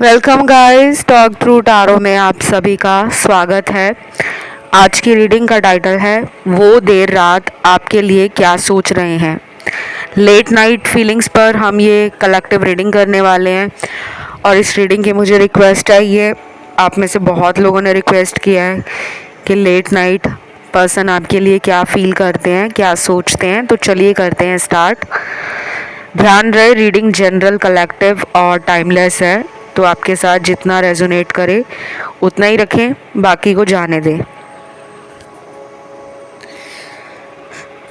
Welcome guys, talk through tarot में आप सभी का स्वागत है। आज की रीडिंग का टाइटल है वो देर रात आपके लिए क्या सोच रहे हैं। लेट नाइट फीलिंग्स पर हम ये कलेक्टिव रीडिंग करने वाले हैं और इस रीडिंग की मुझे रिक्वेस्ट आई है। आप में से बहुत लोगों ने रिक्वेस्ट किया है कि लेट नाइट पर्सन आपके लिए क्या फील करते हैं, क्या सोचते हैं। तो चलिए करते हैं स्टार्ट। ध्यान रहे, रीडिंग जनरल, कलेक्टिव और टाइमलेस है, तो आपके साथ जितना रेजोनेट करे उतना ही रखें, बाकी को जाने दें।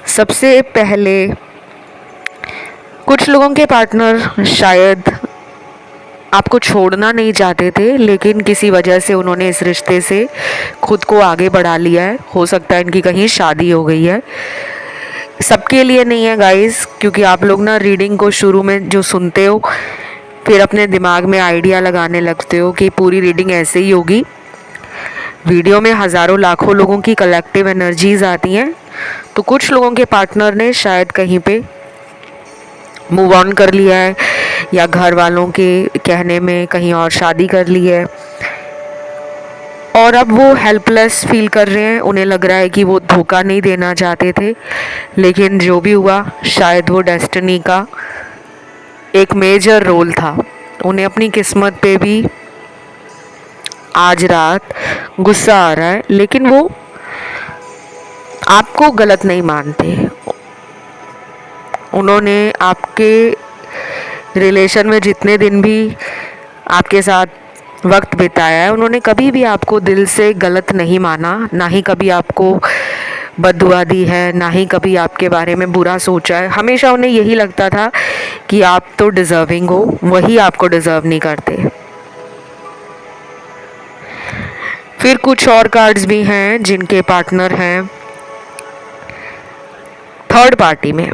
सबसे पहले कुछ लोगों के पार्टनर शायद आपको छोड़ना नहीं चाहते थे, लेकिन किसी वजह से उन्होंने इस रिश्ते से खुद को आगे बढ़ा लिया है। हो सकता है इनकी कहीं शादी हो गई है। सबके लिए नहीं है गाइस, क्योंकि आप लोग ना रीडिंग को शुरू में जो सुनते हो फिर अपने दिमाग में आइडिया लगाने लगते हो कि पूरी रीडिंग ऐसे ही होगी। वीडियो में हज़ारों लाखों लोगों की कलेक्टिव एनर्जीज आती हैं, तो कुछ लोगों के पार्टनर ने शायद कहीं पे मूव ऑन कर लिया है या घर वालों के कहने में कहीं और शादी कर ली है और अब वो हेल्पलेस फील कर रहे हैं। उन्हें लग रहा है कि वो धोखा नहीं देना चाहते थे, लेकिन जो भी हुआ शायद वो डेस्टिनी का एक मेजर रोल था। उन्हें अपनी किस्मत पे भी आज रात गुस्सा आ रहा है, लेकिन वो आपको गलत नहीं मानते। उन्होंने आपके रिलेशन में जितने दिन भी आपके साथ वक्त बिताया है, उन्होंने कभी भी आपको दिल से गलत नहीं माना, ना ही कभी आपको बद्दुआ दी है, ना ही कभी आपके बारे में बुरा सोचा है। हमेशा उन्हें यही लगता था कि आप तो डिज़र्विंग हो, वही आपको डिज़र्व नहीं करते। फिर कुछ और कार्ड्स भी हैं जिनके पार्टनर हैं थर्ड पार्टी में।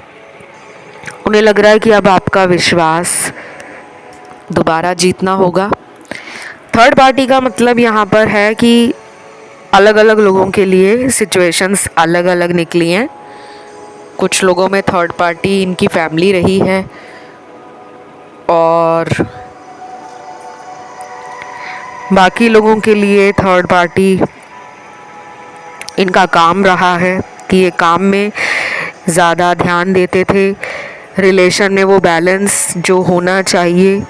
उन्हें लग रहा है कि अब आपका विश्वास दोबारा जीतना होगा। थर्ड पार्टी का मतलब यहाँ पर है कि अलग अलग लोगों के लिए सिचुएशंस अलग अलग निकली हैं। कुछ लोगों में थर्ड पार्टी इनकी फैमिली रही है और बाकी लोगों के लिए थर्ड पार्टी इनका काम रहा है कि ये काम में ज़्यादा ध्यान देते थे। रिलेशन में वो बैलेंस जो होना चाहिए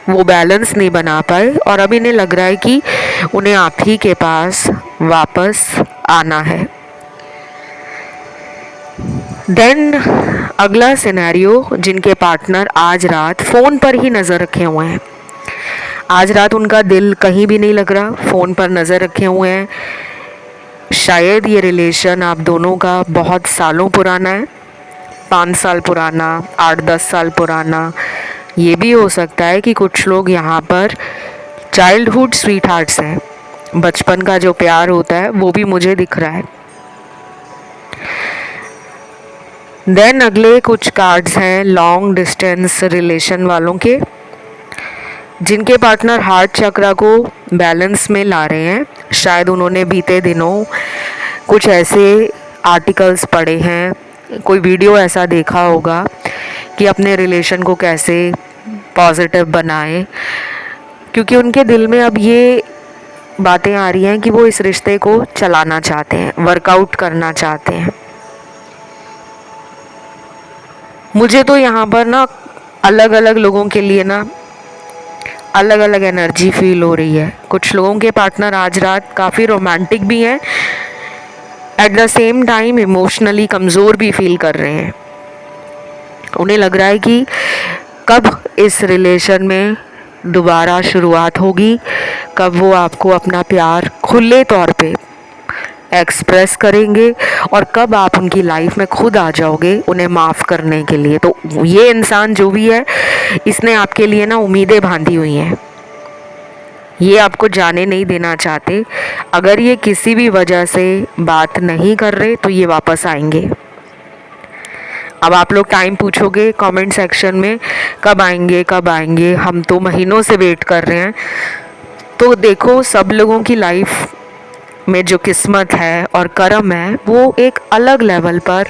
वो बैलेंस नहीं बना पाए और अब इन्हें लग रहा है कि उन्हें आप ही के पास वापस आना है। देन अगला सिनेरियो, जिनके पार्टनर आज रात फ़ोन पर ही नज़र रखे हुए हैं। आज रात उनका दिल कहीं भी नहीं लग रहा, फ़ोन पर नज़र रखे हुए हैं। शायद ये रिलेशन आप दोनों का बहुत सालों पुराना है, 5 साल पुराना, 8-10 साल पुराना। ये भी हो सकता है कि कुछ लोग यहाँ पर चाइल्डहुड स्वीट हार्ट्स हैं। बचपन का जो प्यार होता है वो भी मुझे दिख रहा है। देन अगले कुछ कार्ड्स हैं लॉन्ग डिस्टेंस रिलेशन वालों के, जिनके पार्टनर हार्ट चक्रा को बैलेंस में ला रहे हैं। शायद उन्होंने बीते दिनों कुछ ऐसे आर्टिकल्स पढ़े हैं, कोई वीडियो ऐसा देखा होगा कि अपने रिलेशन को कैसे पॉजिटिव बनाएं, क्योंकि उनके दिल में अब ये बातें आ रही हैं कि वो इस रिश्ते को चलाना चाहते हैं, वर्कआउट करना चाहते हैं। मुझे तो यहाँ पर ना अलग अलग लोगों के लिए ना अलग अलग एनर्जी फील हो रही है। कुछ लोगों के पार्टनर आज रात काफ़ी रोमांटिक भी हैं, at the same time emotionally कमज़ोर भी फील कर रहे हैं। उन्हें लग रहा है कि कब इस रिलेशन में दोबारा शुरुआत होगी, कब वो आपको अपना प्यार खुले तौर पे एक्सप्रेस करेंगे और कब आप उनकी लाइफ में खुद आ जाओगे उन्हें माफ़ करने के लिए। तो ये इंसान जो भी है, इसने आपके लिए ना उम्मीदें बांधी हुई हैं। ये आपको जाने नहीं देना चाहते। अगर ये किसी भी वजह से बात नहीं कर रहे तो ये वापस आएंगे। अब आप लोग टाइम पूछोगे कमेंट सेक्शन में, कब आएंगे कब आएंगे, हम तो महीनों से वेट कर रहे हैं। तो देखो, सब लोगों की लाइफ में जो किस्मत है और कर्म है वो एक अलग लेवल पर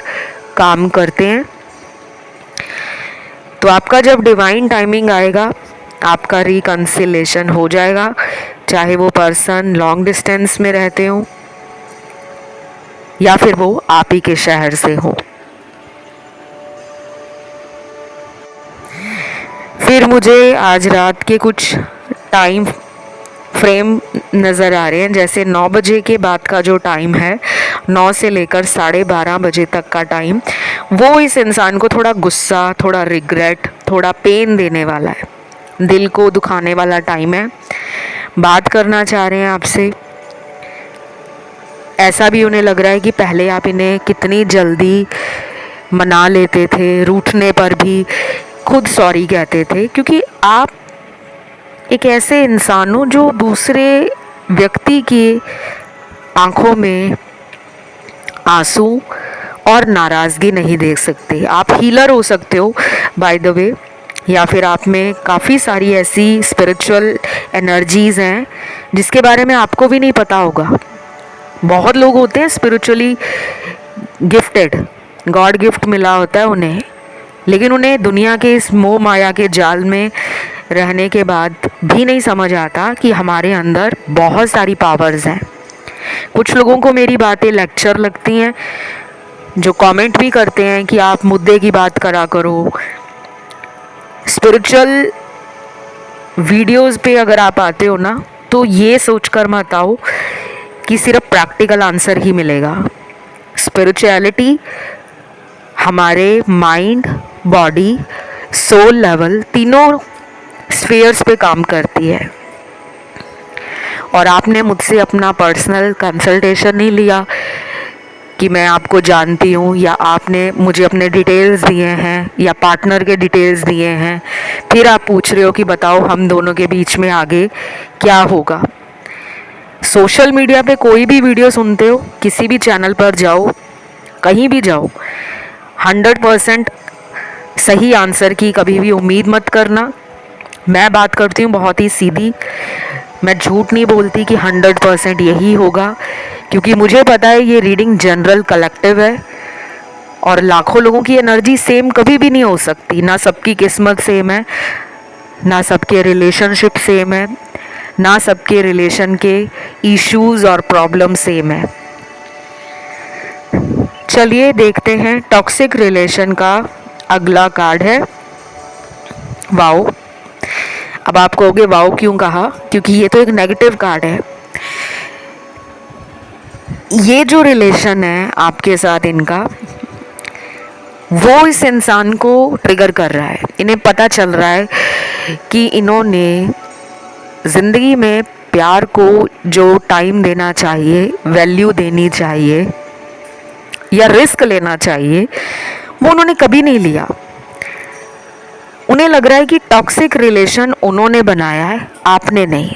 काम करते हैं। तो आपका जब डिवाइन टाइमिंग आएगा आपका रिकन्सिलेशन हो जाएगा, चाहे वो पर्सन लॉन्ग डिस्टेंस में रहते हो या फिर वो आप ही के शहर से हो। फिर मुझे आज रात के कुछ टाइम फ्रेम नज़र आ रहे हैं, जैसे 9 बजे के बाद का जो टाइम है, 9 से लेकर 12:30 बजे तक का टाइम, वो इस इंसान को थोड़ा गुस्सा, थोड़ा रिग्रेट, थोड़ा पेन देने वाला है, दिल को दुखाने वाला टाइम है। बात करना चाह रहे हैं आपसे। ऐसा भी उन्हें लग रहा है कि पहले आप इन्हें कितनी जल्दी मना लेते थे, रूठने पर भी खुद सॉरी कहते थे, क्योंकि आप एक ऐसे इंसान हो जो दूसरे व्यक्ति की आंखों में आंसू और नाराज़गी नहीं देख सकते। आप हीलर हो सकते हो बाय द वे, या फिर आप में काफ़ी सारी ऐसी स्पिरिचुअल एनर्जीज़ हैं जिसके बारे में आपको भी नहीं पता होगा। बहुत लोग होते हैं स्पिरिचुअली गिफ्टेड, गॉड गिफ्ट मिला होता है उन्हें, लेकिन उन्हें दुनिया के इस मोह माया के जाल में रहने के बाद भी नहीं समझ आता कि हमारे अंदर बहुत सारी पावर्स हैं। कुछ लोगों को मेरी बातें लेक्चर लगती हैं, जो कमेंट भी करते हैं कि आप मुद्दे की बात करा करो। स्पिरिचुअल वीडियोस पे अगर आप आते हो ना, तो ये सोचकर मत आओ कि सिर्फ प्रैक्टिकल आंसर ही मिलेगा। स्पिरिचुअलिटी हमारे माइंड, बॉडी, सोल लेवल, तीनों स्फीयर्स पे काम करती है। और आपने मुझसे अपना पर्सनल कंसल्टेशन नहीं लिया कि मैं आपको जानती हूँ, या आपने मुझे अपने डिटेल्स दिए हैं या पार्टनर के डिटेल्स दिए हैं, फिर आप पूछ रहे हो कि बताओ हम दोनों के बीच में आगे क्या होगा। सोशल मीडिया पे कोई भी वीडियो सुनते हो, किसी भी चैनल पर जाओ, कहीं भी जाओ, 100% सही आंसर की कभी भी उम्मीद मत करना। मैं बात करती हूँ बहुत ही सीधी, मैं झूठ नहीं बोलती कि 100% यही होगा, क्योंकि मुझे पता है ये रीडिंग जनरल कलेक्टिव है और लाखों लोगों की एनर्जी सेम कभी भी नहीं हो सकती। ना सबकी किस्मत सेम है, ना सबके रिलेशनशिप सेम है, ना सबके रिलेशन के इश्यूज़ और प्रॉब्लम सेम है। चलिए देखते हैं। टॉक्सिक रिलेशन का अगला कार्ड है वाओ। अब आप कहोगे वाओ क्यों कहा, क्योंकि ये तो एक नेगेटिव कार्ड है। ये जो रिलेशन है आपके साथ इनका, वो इस इंसान को ट्रिगर कर रहा है। इन्हें पता चल रहा है कि इन्होंने ज़िंदगी में प्यार को जो टाइम देना चाहिए, वैल्यू देनी चाहिए या रिस्क लेना चाहिए, वो उन्होंने कभी नहीं लिया। उन्हें लग रहा है कि टॉक्सिक रिलेशन उन्होंने बनाया है, आपने नहीं,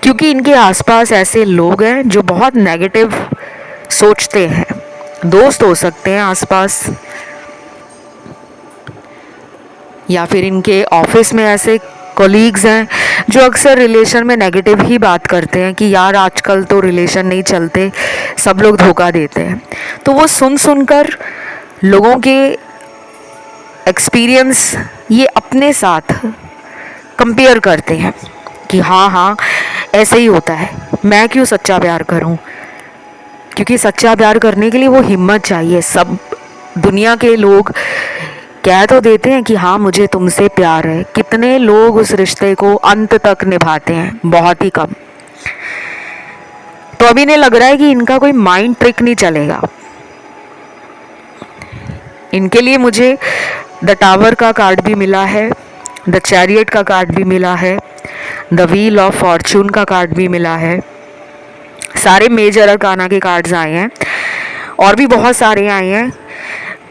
क्योंकि इनके आसपास ऐसे लोग हैं जो बहुत नेगेटिव सोचते हैं। दोस्त हो सकते हैं आसपास, या फिर इनके ऑफिस में ऐसे कोलीग्स हैं जो अक्सर रिलेशन में नेगेटिव ही बात करते हैं कि यार आजकल तो रिलेशन नहीं चलते, सब लोग धोखा देते हैं। तो वो सुन सुनकर लोगों के एक्सपीरियंस ये अपने साथ कंपेयर करते हैं कि हाँ हाँ ऐसे ही होता है, मैं क्यों सच्चा प्यार करूं। क्योंकि सच्चा प्यार करने के लिए वो हिम्मत चाहिए। सब दुनिया के लोग कह तो देते हैं कि हाँ मुझे तुमसे प्यार है, कितने लोग उस रिश्ते को अंत तक निभाते हैं, बहुत ही कम। तो अभी इन्हें लग रहा है कि इनका कोई माइंड ट्रिक नहीं चलेगा। इनके लिए मुझे द टावर का कार्ड भी मिला है, द चैरियट का कार्ड भी मिला है, द व्हील ऑफ फॉर्चून का कार्ड भी मिला है। सारे मेजर अरकाना के कार्ड्स आए हैं और भी बहुत सारे आए हैं।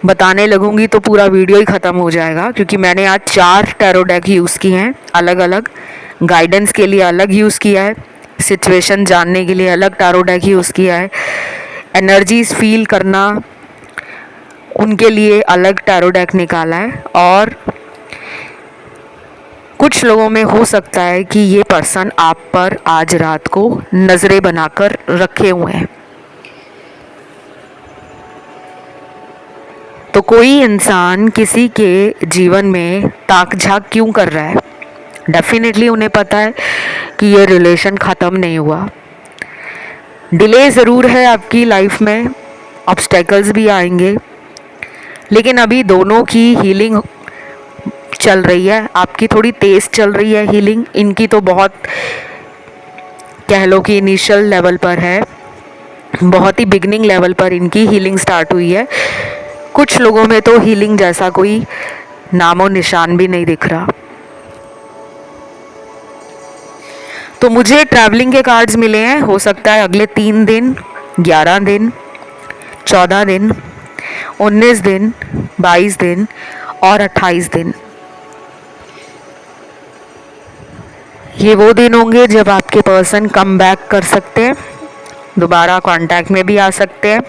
बताने लगूंगी तो पूरा वीडियो ही ख़त्म हो जाएगा, क्योंकि मैंने आज 4 टैरो डेक यूज़ किए हैं अलग अलग। गाइडेंस के लिए अलग यूज़ किया है, सिचुएशन जानने के लिए अलग टैरो डेक यूज़ किया है, एनर्जीज फील करना उनके लिए अलग टैरो डेक निकाला है। और कुछ लोगों में हो सकता है कि ये पर्सन आप पर आज रात को नज़रें बनाकर रखे हुए हैं। तो कोई इंसान किसी के जीवन में ताक झाक क्यों कर रहा है? डेफिनेटली उन्हें पता है कि ये रिलेशन ख़त्म नहीं हुआ। डिले ज़रूर है आपकी लाइफ में, ऑब्स्टेकल्स भी आएंगे, लेकिन अभी दोनों की हीलिंग चल रही है। आपकी थोड़ी तेज़ चल रही है हीलिंग, इनकी तो बहुत कह लो कि इनिशियल लेवल पर है, बहुत ही बिगनिंग लेवल पर इनकी हीलिंग स्टार्ट हुई है। कुछ लोगों में तो हीलिंग जैसा कोई नामो निशान भी नहीं दिख रहा। तो मुझे ट्रैवलिंग के कार्ड्स मिले हैं, हो सकता है अगले 3 दिन, 11 दिन, 14 दिन, 19 दिन, 22 दिन और 28 दिन, ये वो दिन होंगे जब आपके पर्सन कम बैक कर सकते हैं, दोबारा कांटेक्ट में भी आ सकते हैं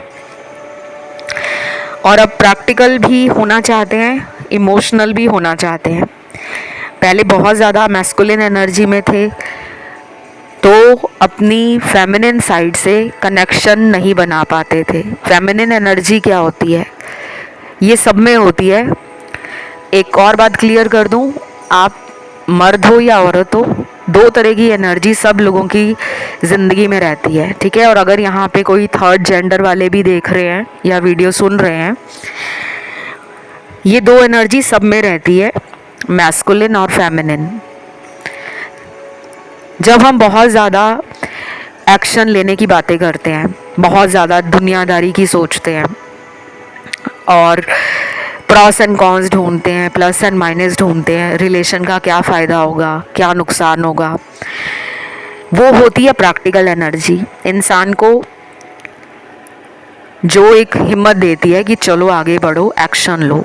और अब प्रैक्टिकल भी होना चाहते हैं, इमोशनल भी होना चाहते हैं। पहले बहुत ज़्यादा मैस्कुलिन एनर्जी में थे तो अपनी फेमिनिन साइड से कनेक्शन नहीं बना पाते थे। फेमिनिन एनर्जी क्या होती है? ये सब में होती है। एक और बात क्लियर कर दूं, आप मर्द हो या औरत हो, 2 तरह की एनर्जी सब लोगों की ज़िंदगी में रहती है, ठीक है। और अगर यहाँ पे कोई थर्ड जेंडर वाले भी देख रहे हैं या वीडियो सुन रहे हैं, ये 2 एनर्जी सब में रहती है, मैस्कुलिन और फेमिनिन। जब हम बहुत ज़्यादा एक्शन लेने की बातें करते हैं, बहुत ज़्यादा दुनियादारी की सोचते हैं और प्रॉस एंड कॉन्स ढूंढते हैं, प्लस एंड माइनस ढूंढते हैं, रिलेशन का क्या फ़ायदा होगा, क्या नुकसान होगा, वो होती है प्रैक्टिकल एनर्जी। इंसान को जो एक हिम्मत देती है कि चलो आगे बढ़ो, एक्शन लो,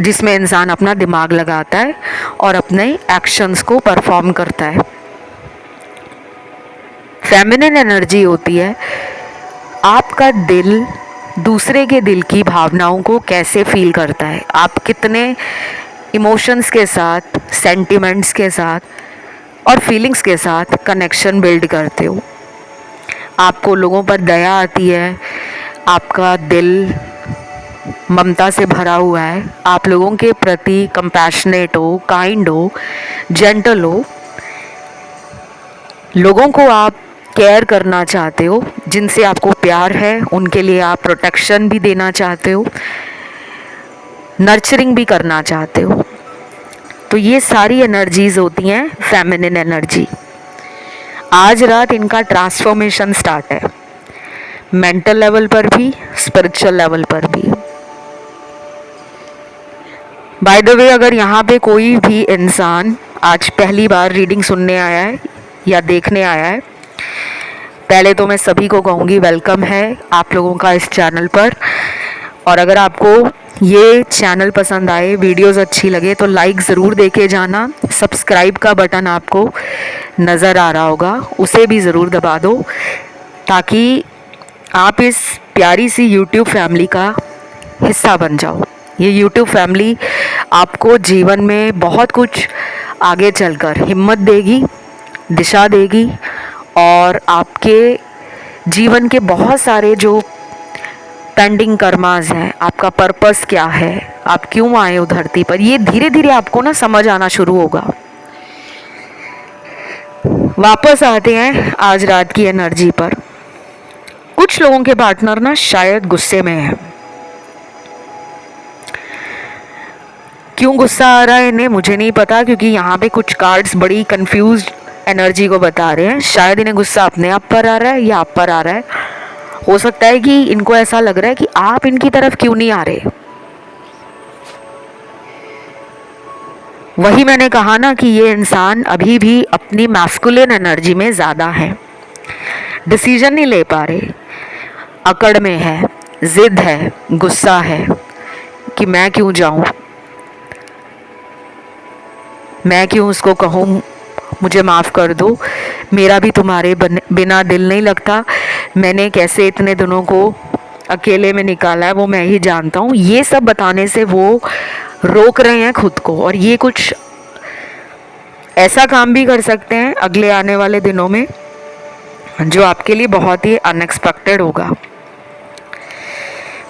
जिसमें इंसान अपना दिमाग लगाता है और अपने एक्शंस को परफॉर्म करता है। फेमिनिन एनर्जी होती है आपका दिल दूसरे के दिल की भावनाओं को कैसे फील करता है, आप कितने इमोशंस के साथ, सेंटिमेंट्स के साथ और फीलिंग्स के साथ कनेक्शन बिल्ड करते हो। आपको लोगों पर दया आती है, आपका दिल ममता से भरा हुआ है, आप लोगों के प्रति कंपैशनेट हो, काइंड हो, जेंटल हो, लोगों को आप केयर करना चाहते हो, जिनसे आपको प्यार है उनके लिए आप प्रोटेक्शन भी देना चाहते हो, नर्चरिंग भी करना चाहते हो। तो ये सारी एनर्जीज होती हैं फेमिनिन एनर्जी। आज रात इनका ट्रांसफॉर्मेशन स्टार्ट है, मेंटल लेवल पर भी, स्पिरिचुअल लेवल पर भी। बाय द वे, अगर यहाँ पे कोई भी इंसान आज पहली बार रीडिंग सुनने आया है या देखने आया है, पहले तो मैं सभी को कहूँगी वेलकम है आप लोगों का इस चैनल पर। और अगर आपको ये चैनल पसंद आए, वीडियोस अच्छी लगे तो लाइक ज़रूर देके जाना। सब्सक्राइब का बटन आपको नज़र आ रहा होगा, उसे भी ज़रूर दबा दो ताकि आप इस प्यारी सी यूट्यूब फैमिली का हिस्सा बन जाओ। ये यूट्यूब फैमिली आपको जीवन में बहुत कुछ आगे चलकर हिम्मत देगी, दिशा देगी और आपके जीवन के बहुत सारे जो पेंडिंग कर्मास हैं, आपका पर्पस क्या है, आप क्यों आए हो धरती पर, ये धीरे धीरे आपको ना समझ आना शुरू होगा। वापस आते हैं आज रात की एनर्जी पर। कुछ लोगों के पार्टनर ना शायद गुस्से में है। क्यों गुस्सा आ रहा है इन्हें मुझे नहीं पता, क्योंकि यहाँ पे कुछ कार्ड्स बड़ी कंफ्यूज्ड एनर्जी को बता रहे हैं। शायद इन्हें गुस्सा अपने आप पर आ रहा है या आप पर आ रहा है। हो सकता है कि इनको ऐसा लग रहा है कि आप इनकी तरफ क्यों नहीं आ रहे। वही मैंने कहा ना कि ये इंसान अभी भी अपनी मैस्कुलिन एनर्जी में ज़्यादा है, डिसीजन नहीं ले पा रहे, अकड़ में है, जिद है, गुस्सा है कि मैं क्यों जाऊं, मैं क्यों उसको कहूँ मुझे माफ़ कर दो, मेरा भी तुम्हारे बिना दिल नहीं लगता, मैंने कैसे इतने दिनों को अकेले में निकाला है वो मैं ही जानता हूँ। ये सब बताने से वो रोक रहे हैं खुद को, और ये कुछ ऐसा काम भी कर सकते हैं अगले आने वाले दिनों में जो आपके लिए बहुत ही अनएक्सपेक्टेड होगा।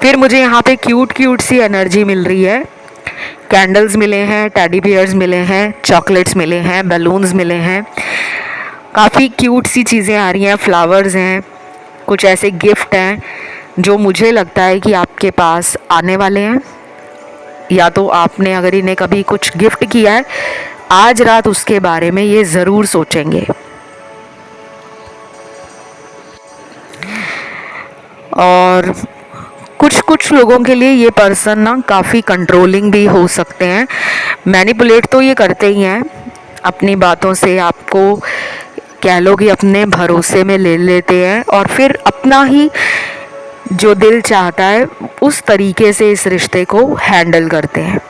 फिर मुझे यहाँ पे क्यूट क्यूट सी एनर्जी मिल रही है। कैंडल्स मिले हैं, टेडी बियर्स मिले हैं, चॉकलेट्स मिले हैं, बलून्स मिले हैं, काफ़ी क्यूट सी चीज़ें आ रही हैं, फ्लावर्स हैं, कुछ ऐसे गिफ्ट हैं जो मुझे लगता है कि आपके पास आने वाले हैं, या तो आपने अगर इन्हें कभी कुछ गिफ्ट किया है, आज रात उसके बारे में ये ज़रूर सोचेंगे। और कुछ कुछ लोगों के लिए ये पर्सन ना काफ़ी कंट्रोलिंग भी हो सकते हैं। मैनिपुलेट तो ये करते ही हैं, अपनी बातों से आपको कह लो कि अपने भरोसे में ले लेते हैं और फिर अपना ही जो दिल चाहता है उस तरीके से इस रिश्ते को हैंडल करते हैं।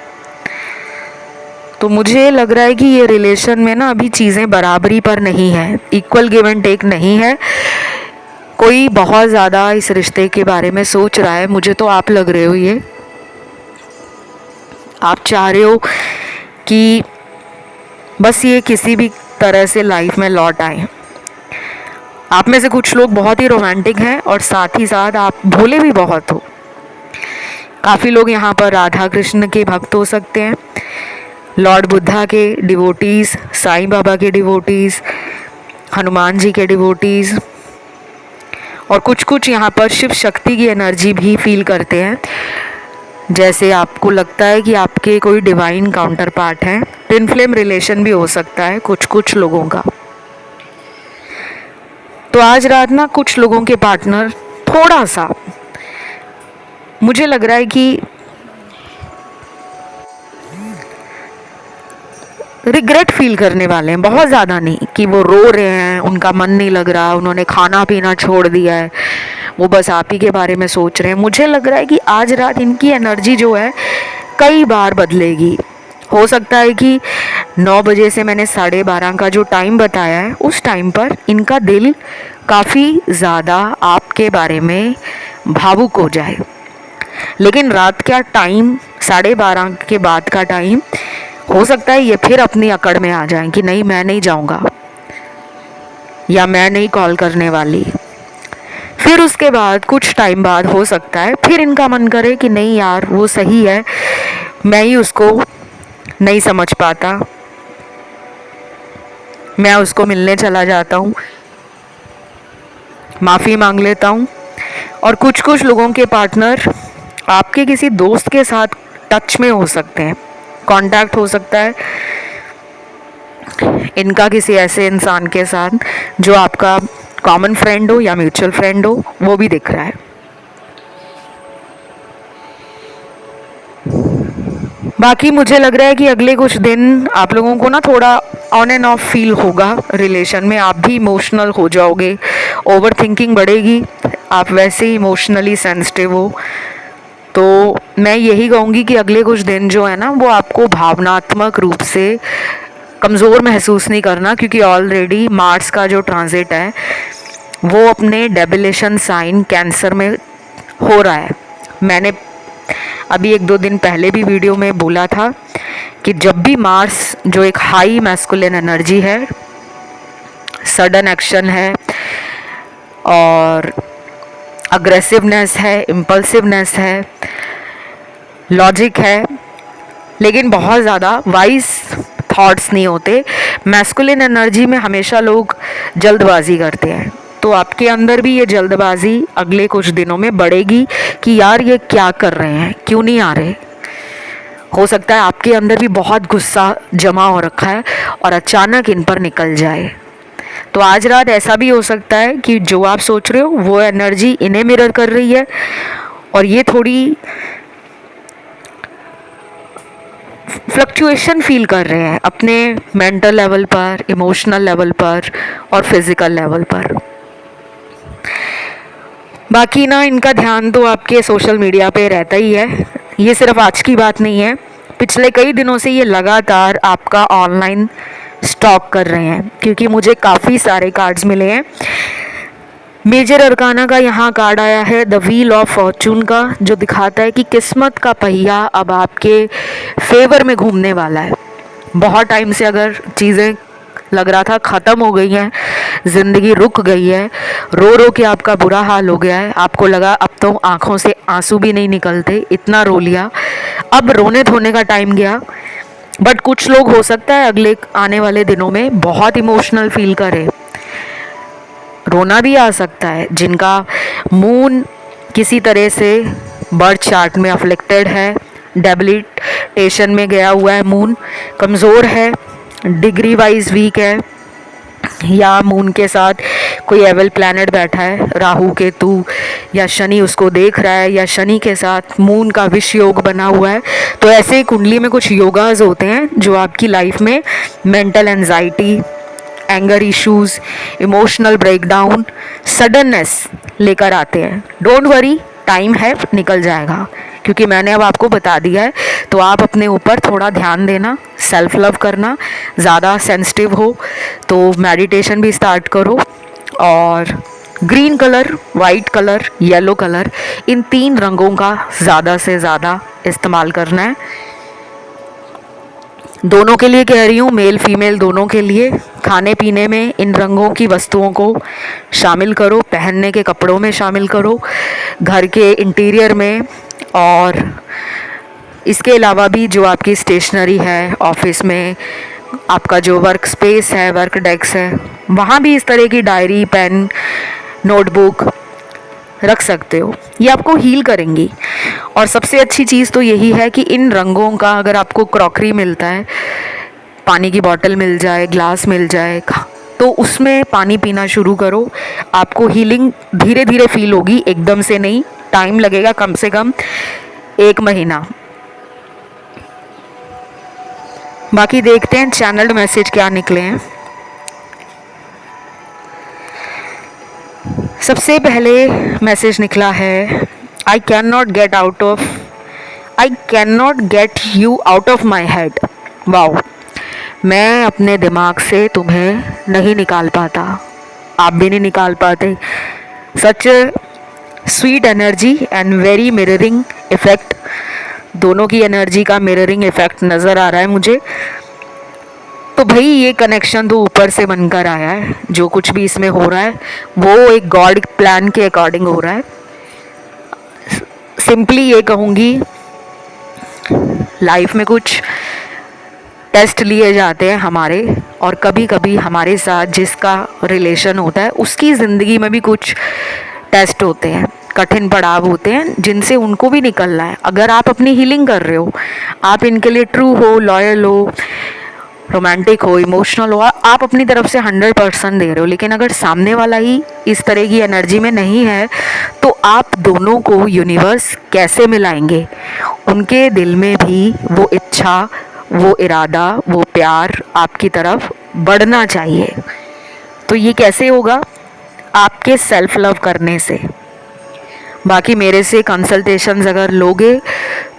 तो मुझे लग रहा है कि ये रिलेशन में ना अभी चीज़ें बराबरी पर नहीं है, इक्वल गिव एंड टेक नहीं है। कोई बहुत ज़्यादा इस रिश्ते के बारे में सोच रहा है, मुझे तो आप लग रहे हो ये। आप चाह रहे हो कि बस ये किसी भी तरह से लाइफ में लौट आए। आप में से कुछ लोग बहुत ही रोमांटिक हैं और साथ ही साथ आप भोले भी बहुत हो। काफ़ी लोग यहाँ पर राधा कृष्ण के भक्त हो सकते हैं, लॉर्ड बुद्धा के डिवोटीज़, साईं बाबा के डिवोटीज़, हनुमान जी के डिवोटीज़, और कुछ कुछ यहाँ पर शिव शक्ति की एनर्जी भी फील करते हैं। जैसे आपको लगता है कि आपके कोई डिवाइन काउंटर पार्ट हैं। ट्विन फ्लेम रिलेशन भी हो सकता है कुछ कुछ लोगों का। तो आज रात ना कुछ लोगों के पार्टनर थोड़ा सा मुझे लग रहा है कि रिग्रेट फील करने वाले हैं, बहुत ज़्यादा नहीं कि वो रो रहे हैं, उनका मन नहीं लग रहा, उन्होंने खाना पीना छोड़ दिया है, वो बस आप ही के बारे में सोच रहे हैं। मुझे लग रहा है कि आज रात इनकी एनर्जी जो है कई बार बदलेगी। हो सकता है कि 9 बजे से मैंने 12:30 का जो टाइम बताया है उस टाइम पर इनका दिल काफ़ी ज़्यादा आपके बारे में भावुक हो जाए, लेकिन रात का टाइम 12:30 के बाद का टाइम हो सकता है ये फिर अपनी अकड़ में आ जाएं कि नहीं मैं नहीं जाऊंगा या मैं नहीं कॉल करने वाली। फिर उसके बाद कुछ टाइम बाद हो सकता है फिर इनका मन करे कि नहीं यार वो सही है, मैं ही उसको नहीं समझ पाता, मैं उसको मिलने चला जाता हूँ, माफ़ी मांग लेता हूँ। और कुछ कुछ लोगों के पार्टनर आपके किसी दोस्त के साथ टच में हो सकते हैं, कांटेक्ट हो सकता है इनका किसी ऐसे इंसान के साथ जो आपका कॉमन फ्रेंड हो या म्यूचुअल फ्रेंड हो, वो भी दिख रहा है। बाकी मुझे लग रहा है कि अगले कुछ दिन आप लोगों को ना थोड़ा ऑन एंड ऑफ फील होगा रिलेशन में, आप भी इमोशनल हो जाओगे, ओवर थिंकिंग बढ़ेगी, आप वैसे ही इमोशनली सेंसिटिव हो। तो मैं यही कहूँगी कि अगले कुछ दिन जो है ना वो आपको भावनात्मक रूप से कमज़ोर महसूस नहीं करना, क्योंकि ऑलरेडी मार्स का जो ट्रांजिट है वो अपने डेबिलेशन साइन कैंसर में हो रहा है। मैंने अभी 1-2 दिन पहले भी वीडियो में बोला था कि जब भी मार्स जो एक हाई मैस्कुलिन एनर्जी है, सडन एक्शन है और अग्रेसिवनेस है, इम्पल्सिवनेस है, लॉजिक है, लेकिन बहुत ज़्यादा वाइज थॉट्स नहीं होते। मैस्कुलिन एनर्जी में हमेशा लोग जल्दबाजी करते हैं, तो आपके अंदर भी ये जल्दबाजी अगले कुछ दिनों में बढ़ेगी कि यार ये क्या कर रहे हैं, क्यों नहीं आ रहे। हो सकता है आपके अंदर भी बहुत गुस्सा जमा हो रखा है और अचानक इन पर निकल जाए। तो आज रात ऐसा भी हो सकता है कि जो आप सोच रहे हो वो एनर्जी इन्हें मिरर कर रही है और ये थोड़ी फ्लक्चुएशन फील कर रहे हैं अपने मेंटल लेवल पर, इमोशनल लेवल पर और फिजिकल लेवल पर। बाकी ना इनका ध्यान तो आपके सोशल मीडिया पे रहता ही है, ये सिर्फ आज की बात नहीं है, पिछले कई दिनों से ये लगातार आपका ऑनलाइन स्टॉक कर रहे हैं, क्योंकि मुझे काफ़ी सारे कार्ड्स मिले हैं। मेजर अरकाना का यहाँ कार्ड आया है द व्हील ऑफ फॉर्चून का, जो दिखाता है कि किस्मत का पहिया अब आपके फेवर में घूमने वाला है। बहुत टाइम से अगर चीज़ें लग रहा था ख़त्म हो गई हैं, ज़िंदगी रुक गई है, रो रो के आपका बुरा हाल हो गया है, आपको लगा अब तो आँखों से आंसू भी नहीं निकलते, इतना रो लिया, अब रोने धोने का टाइम गया। बट कुछ लोग हो सकता है अगले आने वाले दिनों में बहुत इमोशनल फील करे, रोना भी आ सकता है, जिनका मून किसी तरह से बर्थ चार्ट में अफ्लिक्टेड है, डेबिलिटेशन में गया हुआ है, मून कमज़ोर है, डिग्री वाइज वीक है, या मून के साथ कोई एवल प्लैनेट बैठा है, राहु केतु या शनि उसको देख रहा है, या शनि के साथ मून का विष योग बना हुआ है, तो ऐसे कुंडली में कुछ योगाज होते हैं जो आपकी लाइफ में mental anxiety, anger issues, emotional breakdown, suddenness लेकर आते हैं। डोंट वरी, टाइम है, निकल जाएगा, क्योंकि मैंने अब आपको बता दिया है। तो आप अपने ऊपर थोड़ा ध्यान देना, सेल्फ लव करना, ज़्यादा सेंसिटिव हो तो मेडिटेशन भी स्टार्ट करो, और green colour, white colour, yellow colour, इन 3 रंगों का ज़्यादा से ज़्यादा इस्तेमाल करना है। दोनों के लिए कह रही हूँ, मेल फीमेल दोनों के लिए। खाने पीने में इन रंगों की वस्तुओं को शामिल करो, पहनने के कपड़ों में शामिल करो, घर के इंटीरियर में, और इसके अलावा भी जो आपकी स्टेशनरी है, ऑफिस में आपका जो वर्क स्पेस है, वर्क डेस्क है, वहाँ भी इस तरह की डायरी, पेन, नोटबुक रख सकते हो। ये आपको हील करेंगी। और सबसे अच्छी चीज़ तो यही है कि इन रंगों का अगर आपको क्रॉकरी मिलता है, पानी की बोतल मिल जाए, ग्लास मिल जाए, तो उसमें पानी पीना शुरू करो। आपको हीलिंग धीरे धीरे फील होगी, एकदम से नहीं, टाइम लगेगा, कम से कम 1 महीना। बाकी देखते हैं चैनल्ड मैसेज क्या निकले हैं। सबसे पहले मैसेज निकला है, I can not get you out of my head. Wow, मैं अपने दिमाग से तुम्हें नहीं निकाल पाता, आप भी नहीं निकाल पाते। Such sweet energy and very mirroring effect, दोनों की एनर्जी का मिररिंग इफ़ेक्ट नज़र आ रहा है मुझे। तो भाई ये कनेक्शन तो ऊपर से बनकर आया है, जो कुछ भी इसमें हो रहा है वो एक गॉड प्लान के अकॉर्डिंग हो रहा है। सिंपली ये कहूँगी, लाइफ में कुछ टेस्ट लिए जाते हैं हमारे, और कभी कभी हमारे साथ जिसका रिलेशन होता है उसकी ज़िंदगी में भी कुछ टेस्ट होते हैं, कठिन पड़ाव होते हैं, जिनसे उनको भी निकलना है। अगर आप अपनी हीलिंग कर रहे हो, आप इनके लिए ट्रू हो, लॉयल हो, रोमांटिक हो, इमोशनल हो, आप अपनी तरफ से 100% दे रहे हो, लेकिन अगर सामने वाला ही इस तरह की एनर्जी में नहीं है, तो आप दोनों को यूनिवर्स कैसे मिलाएंगे? उनके दिल में भी वो इच्छा, वो इरादा, वो प्यार आपकी तरफ बढ़ना चाहिए। तो ये कैसे होगा? आपके सेल्फ लव करने से। बाकी मेरे से कंसल्टेशंस अगर लोगे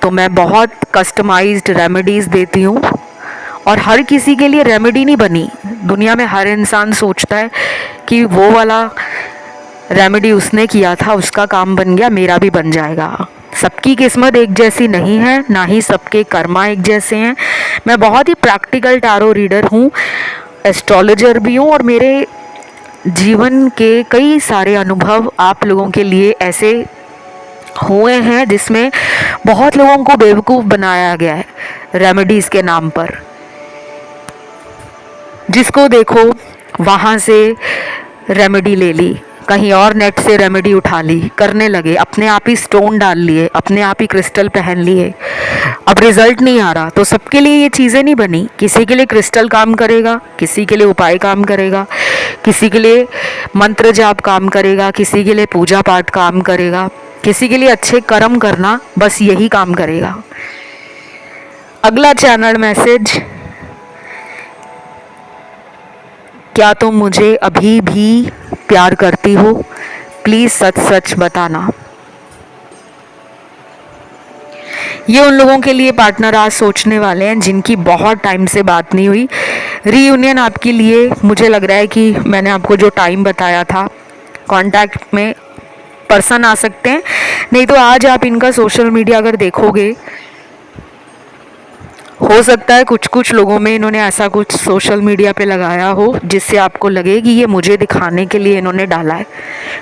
तो मैं बहुत कस्टमाइज्ड रेमेडीज़ देती हूँ, और हर किसी के लिए रेमेडी नहीं बनी। दुनिया में हर इंसान सोचता है कि वो वाला रेमेडी उसने किया था, उसका काम बन गया, मेरा भी बन जाएगा। सबकी किस्मत एक जैसी नहीं है, ना ही सबके कर्मा एक जैसे हैं। मैं बहुत ही प्रैक्टिकल टैरो रीडर हूँ, एस्ट्रोलॉजर भी हूँ, और मेरे जीवन के कई सारे अनुभव आप लोगों के लिए ऐसे हुए हैं जिसमें बहुत लोगों को बेवकूफ़ बनाया गया है रेमेडीज़ के नाम पर। जिसको देखो वहाँ से रेमेडी ले ली, कहीं और नेट से रेमेडी उठा ली, करने लगे, अपने आप ही स्टोन डाल लिए, अपने आप ही क्रिस्टल पहन लिए, अब रिजल्ट नहीं आ रहा। तो सबके लिए ये चीज़ें नहीं बनी। किसी के लिए क्रिस्टल काम करेगा, किसी के लिए उपाय काम करेगा, किसी के लिए मंत्र जाप काम करेगा, किसी के लिए पूजा पाठ काम करेगा, किसी के लिए अच्छे कर्म करना, बस यही काम करेगा। अगला चैनल मैसेज, क्या तुम मुझे अभी भी प्यार करती हो? प्लीज़ सच सच बताना। ये उन लोगों के लिए पार्टनर आज सोचने वाले हैं जिनकी बहुत टाइम से बात नहीं हुई। रीयूनियन आपके लिए, मुझे लग रहा है कि मैंने आपको जो टाइम बताया था, कांटेक्ट में पर्सन आ सकते हैं। नहीं तो आज आप इनका सोशल मीडिया अगर देखोगे, हो सकता है कुछ कुछ लोगों में इन्होंने ऐसा कुछ सोशल मीडिया पे लगाया हो जिससे आपको लगे कि ये मुझे दिखाने के लिए इन्होंने डाला है।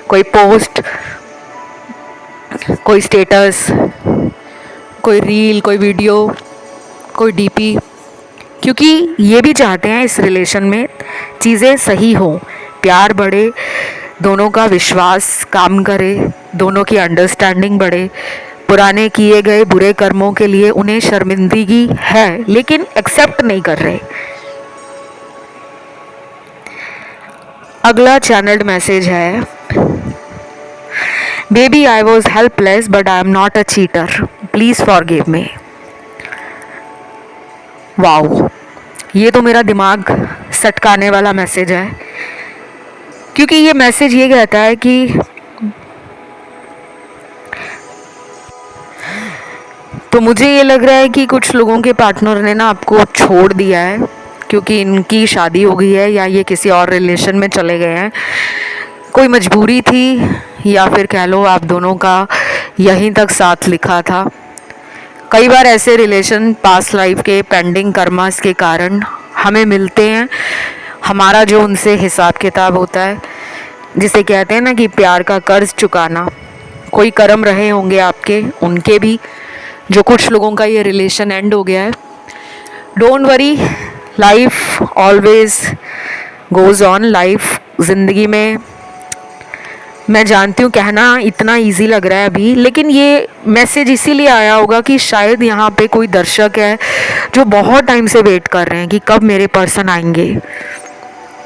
कोई पोस्ट, कोई स्टेटस, कोई रील, कोई वीडियो, कोई डीपी, क्योंकि ये भी चाहते हैं इस रिलेशन में चीज़ें सही हों, प्यार बढ़े, दोनों का विश्वास काम करे, दोनों की अंडरस्टैंडिंग बढ़े। पुराने किए गए बुरे कर्मों के लिए उन्हें शर्मिंदगी है लेकिन एक्सेप्ट नहीं कर रहे। अगला चैनल्ड मैसेज है, baby I was helpless but I am not a cheater, please forgive me. Wow, ये तो मेरा दिमाग सटकाने वाला मैसेज है, क्योंकि ये मैसेज ये कहता है कि तो मुझे ये लग रहा है कि कुछ लोगों के पार्टनर ने ना आपको छोड़ दिया है क्योंकि इनकी शादी हो गई है या ये किसी और रिलेशन में चले गए हैं। कोई मजबूरी थी या फिर कह लो आप दोनों का यहीं तक साथ लिखा था। कई बार ऐसे रिलेशन पास्ट लाइफ के पेंडिंग कर्मास के कारण हमें मिलते हैं। हमारा जो उनसे हिसाब किताब होता है, जिसे कहते हैं ना कि प्यार का कर्ज चुकाना, कोई कर्म रहे होंगे आपके, उनके भी, जो कुछ लोगों का ये रिलेशन एंड हो गया है। Don't worry, life always goes on. Life ज़िंदगी में, मैं जानती हूँ कहना इतना इजी लग रहा है अभी, लेकिन ये मैसेज इसीलिए आया होगा कि शायद यहाँ पे कोई दर्शक है जो बहुत टाइम से वेट कर रहे हैं कि कब मेरे पर्सन आएंगे।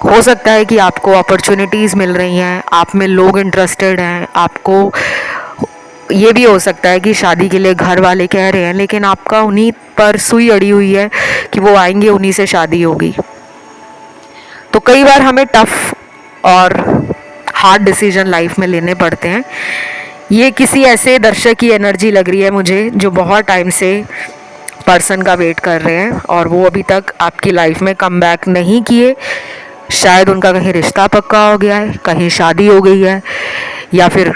हो सकता है कि आपको अपॉर्चुनिटीज़ मिल रही हैं, आप में लोग इंटरेस्टेड हैं, आपको ये भी हो सकता है कि शादी के लिए घर वाले कह रहे हैं, लेकिन आपका उन्हीं पर सुई अड़ी हुई है कि वो आएंगे, उन्हीं से शादी होगी। तो कई बार हमें टफ और हार्ड डिसीजन लाइफ में लेने पड़ते हैं। ये किसी ऐसे दर्शक की एनर्जी लग रही है मुझे जो बहुत टाइम से पर्सन का वेट कर रहे हैं और वो अभी तक आपकी लाइफ में कम बैक नहीं किए। शायद उनका कहीं रिश्ता पक्का हो गया है, कहीं शादी हो गई है, या फिर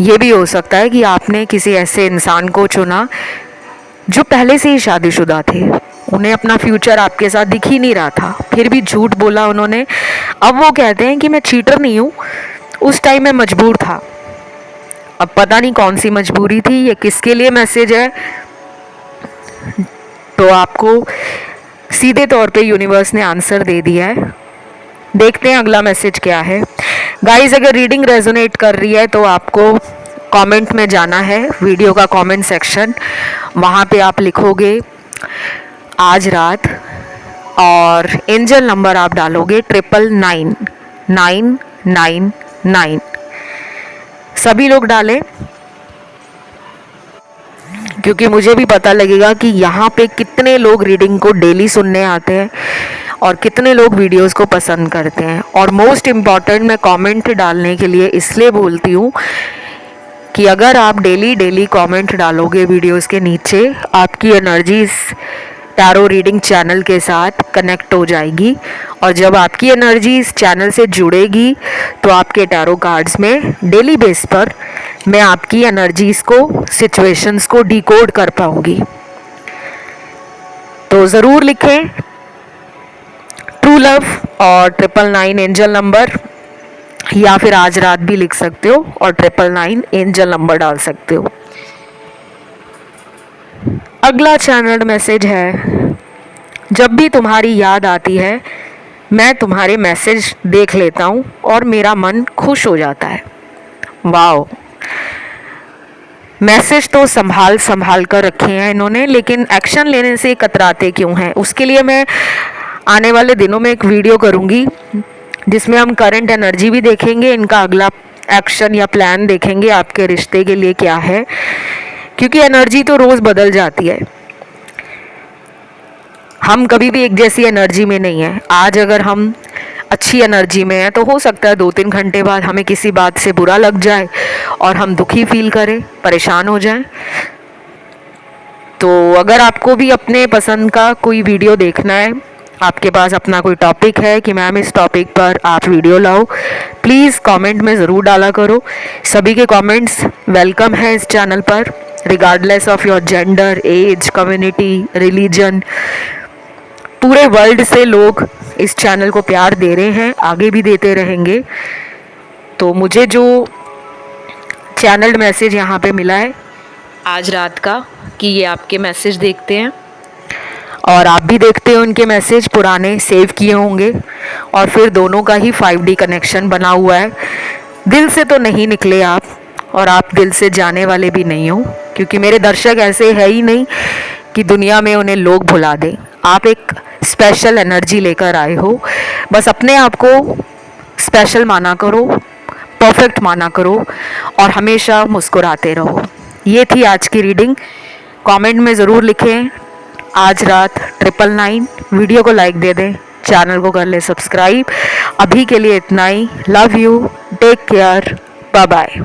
ये भी हो सकता है कि आपने किसी ऐसे इंसान को चुना जो पहले से ही शादीशुदा थे। उन्हें अपना फ्यूचर आपके साथ दिख ही नहीं रहा था, फिर भी झूठ बोला उन्होंने। अब वो कहते हैं कि मैं चीटर नहीं हूँ, उस टाइम मैं मजबूर था। अब पता नहीं कौन सी मजबूरी थी, ये किसके लिए मैसेज है। तो आपको सीधे तौर पे यूनिवर्स ने आंसर दे दिया है। देखते हैं अगला मैसेज क्या है। गाइस, अगर रीडिंग रेजोनेट कर रही है तो आपको कमेंट में जाना है, वीडियो का कमेंट सेक्शन, वहाँ पे आप लिखोगे आज रात और एंजल नंबर आप डालोगे 99999। सभी लोग डालें, क्योंकि मुझे भी पता लगेगा कि यहाँ पे कितने लोग रीडिंग को डेली सुनने आते हैं और कितने लोग वीडियोस को पसंद करते हैं। और मोस्ट इम्पॉर्टेंट, मैं कमेंट डालने के लिए इसलिए बोलती हूँ कि अगर आप डेली कमेंट डालोगे वीडियोस के नीचे, आपकी एनर्जीज टैरो रीडिंग चैनल के साथ कनेक्ट हो जाएगी और जब आपकी एनर्जी इस चैनल से जुड़ेगी तो आपके टैरो कार्ड्स में डेली बेस पर मैं आपकी एनर्जीज को, सिचुएशंस को डिकोड कर पाऊंगी। तो ज़रूर लिखें ट्रू लव और 999 एंजल नंबर, या फिर आज रात भी लिख सकते हो और 999 एंजल नंबर डाल सकते हो। अगला चैनल्ड मैसेज है, जब भी तुम्हारी याद आती है मैं तुम्हारे मैसेज देख लेता हूँ और मेरा मन खुश हो जाता है। वाओ, मैसेज तो संभाल कर रखे हैं इन्होंने, लेकिन एक्शन लेने से कतराते क्यों हैं? उसके लिए मैं आने वाले दिनों में एक वीडियो करूँगी जिसमें हम करंट एनर्जी भी देखेंगे, इनका अगला एक्शन या प्लान देखेंगे आपके रिश्ते के लिए क्या है, क्योंकि एनर्जी तो रोज़ बदल जाती है। हम कभी भी एक जैसी एनर्जी में नहीं है। आज अगर हम अच्छी एनर्जी में हैं तो हो सकता है 2-3 घंटे बाद हमें किसी बात से बुरा लग जाए और हम दुखी फील करें, परेशान हो जाएं। तो अगर आपको भी अपने पसंद का कोई वीडियो देखना है आपके पास अपना कोई टॉपिक है कि मैम इस टॉपिक पर आप वीडियो लाओ, प्लीज़ कमेंट में ज़रूर डाला करो। सभी के कमेंट्स वेलकम है इस चैनल पर, regardless of your gender, age, community, religion. पूरे वर्ल्ड से लोग इस चैनल को प्यार दे रहे हैं, आगे भी देते रहेंगे। तो मुझे जो चैनल्ड मैसेज यहाँ पे मिला है आज रात का कि ये आपके मैसेज देखते हैं और आप भी देखते हो उनके मैसेज, पुराने सेव किए होंगे और फिर दोनों का ही 5D कनेक्शन बना हुआ है। दिल से तो नहीं निकले आप, और आप दिल से जाने वाले भी नहीं हो, क्योंकि मेरे दर्शक ऐसे है ही नहीं कि दुनिया में उन्हें लोग भुला दें। आप एक स्पेशल एनर्जी लेकर आए हो, बस अपने आप को स्पेशल माना करो, परफेक्ट माना करो और हमेशा मुस्कुराते रहो। ये थी आज की रीडिंग। कमेंट में ज़रूर लिखें आज रात 999। वीडियो को लाइक दे दें, चैनल को कर ले सब्सक्राइब। अभी के लिए इतना ही। Love you, take care, bye bye.